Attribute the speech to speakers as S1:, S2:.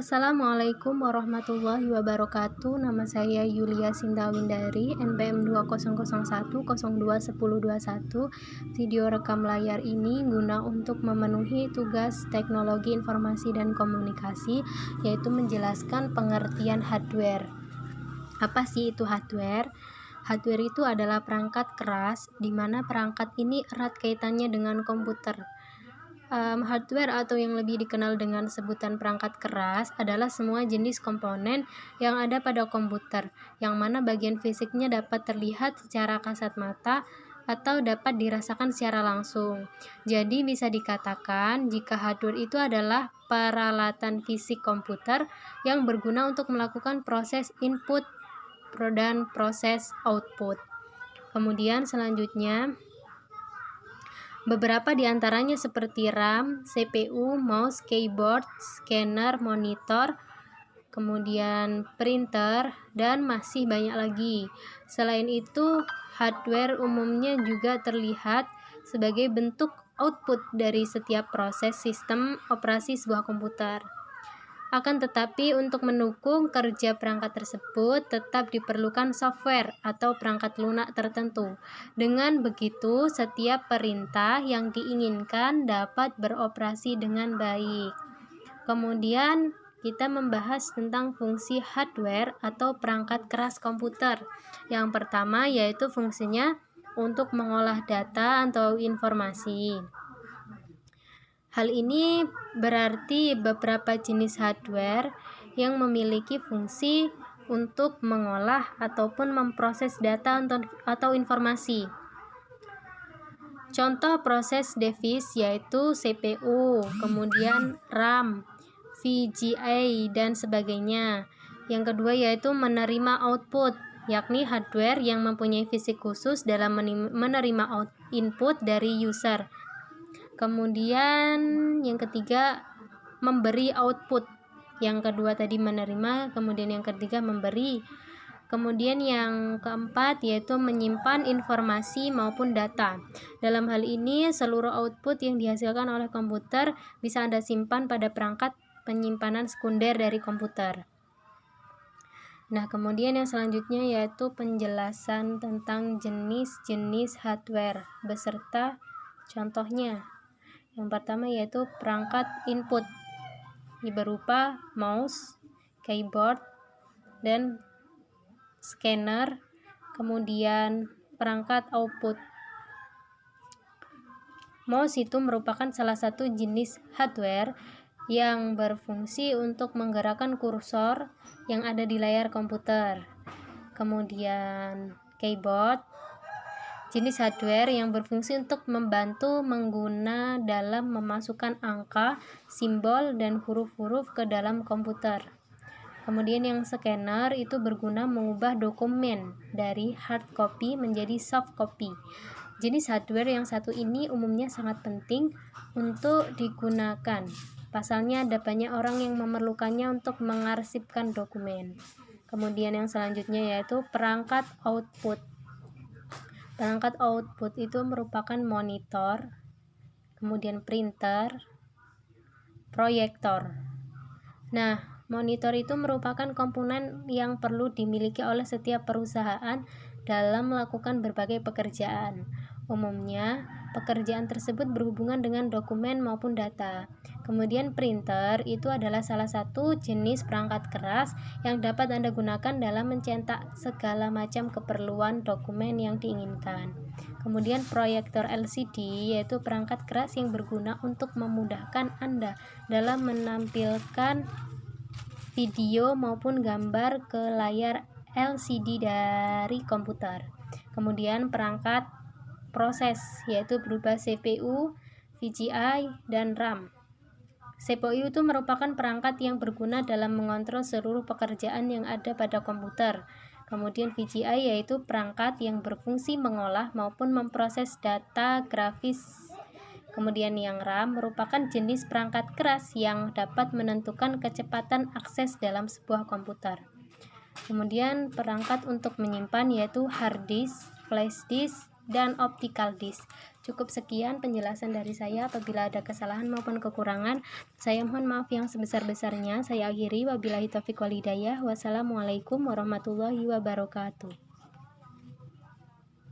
S1: Assalamualaikum warahmatullahi wabarakatuh. Nama saya Yulia Sintawindari, NPM 2001021021. Video rekam layar ini guna untuk memenuhi tugas teknologi informasi dan komunikasi, yaitu menjelaskan pengertian hardware. Apa sih itu hardware? Hardware itu adalah perangkat keras, di mana perangkat ini erat kaitannya dengan komputer. Hardware atau yang lebih dikenal dengan sebutan perangkat keras adalah semua jenis komponen yang ada pada komputer, yang mana bagian fisiknya dapat terlihat secara kasat mata atau dapat dirasakan secara langsung. Jadi bisa dikatakan jika hardware itu adalah peralatan fisik komputer yang berguna untuk melakukan proses input dan proses output. Kemudian selanjutnya, beberapa di antaranya seperti RAM, CPU, mouse, keyboard, scanner, monitor, kemudian printer, dan masih banyak lagi. Selain itu, hardware umumnya juga terlihat sebagai bentuk output dari setiap proses sistem operasi sebuah komputer. Akan tetapi untuk mendukung kerja perangkat tersebut tetap diperlukan software atau perangkat lunak tertentu. Dengan begitu, setiap perintah yang diinginkan dapat beroperasi dengan baik. Kemudian kita membahas tentang fungsi hardware atau perangkat keras komputer. Yang pertama yaitu fungsinya untuk mengolah data atau informasi. Hal ini berarti beberapa jenis hardware yang memiliki fungsi untuk mengolah ataupun memproses data atau informasi. Contoh proses device yaitu CPU, kemudian RAM, VGA, dan sebagainya. Yang kedua yaitu menerima output, yakni hardware yang mempunyai fisik khusus dalam menerima input dari user. Kemudian yang ketiga memberi output, yang kedua tadi menerima, kemudian yang ketiga memberi. Kemudian yang keempat yaitu menyimpan informasi maupun data. Dalam hal ini seluruh output yang dihasilkan oleh komputer bisa Anda simpan pada perangkat penyimpanan sekunder dari komputer. Nah, kemudian yang selanjutnya yaitu penjelasan tentang jenis-jenis hardware beserta contohnya. Yang pertama yaitu perangkat input, berupa mouse, keyboard, dan scanner. Kemudian perangkat output. Mouse itu merupakan salah satu jenis hardware yang berfungsi untuk menggerakkan kursor yang ada di layar komputer. Kemudian keyboard, jenis hardware yang berfungsi untuk membantu pengguna dalam memasukkan angka, simbol, dan huruf-huruf ke dalam komputer. Kemudian yang scanner itu berguna mengubah dokumen dari hard copy menjadi soft copy. Jenis hardware yang satu ini umumnya sangat penting untuk digunakan. Pasalnya ada banyak orang yang memerlukannya untuk mengarsipkan dokumen. Kemudian yang selanjutnya yaitu perangkat output. Perangkat output itu merupakan monitor, kemudian printer, proyektor. Nah, monitor itu merupakan komponen yang perlu dimiliki oleh setiap perusahaan dalam melakukan berbagai pekerjaan. Umumnya, pekerjaan tersebut berhubungan dengan dokumen maupun data. Kemudian printer itu adalah salah satu jenis perangkat keras yang dapat Anda gunakan dalam mencetak segala macam keperluan dokumen yang diinginkan. Kemudian proyektor LCD yaitu perangkat keras yang berguna untuk memudahkan Anda dalam menampilkan video maupun gambar ke layar LCD dari komputer. Kemudian perangkat proses yaitu berupa CPU, VGA, dan RAM. CPU itu merupakan perangkat yang berguna dalam mengontrol seluruh pekerjaan yang ada pada komputer. Kemudian VGA yaitu perangkat yang berfungsi mengolah maupun memproses data grafis. Kemudian yang RAM merupakan jenis perangkat keras yang dapat menentukan kecepatan akses dalam sebuah komputer. Kemudian perangkat untuk menyimpan yaitu hard disk, flash disk, dan optical disk. Cukup sekian penjelasan dari saya. Apabila ada kesalahan maupun kekurangan, saya mohon maaf yang sebesar-besarnya. Saya akhiri, wabillahi taufiq wal hidayah. Wassalamualaikum warahmatullahi wabarakatuh.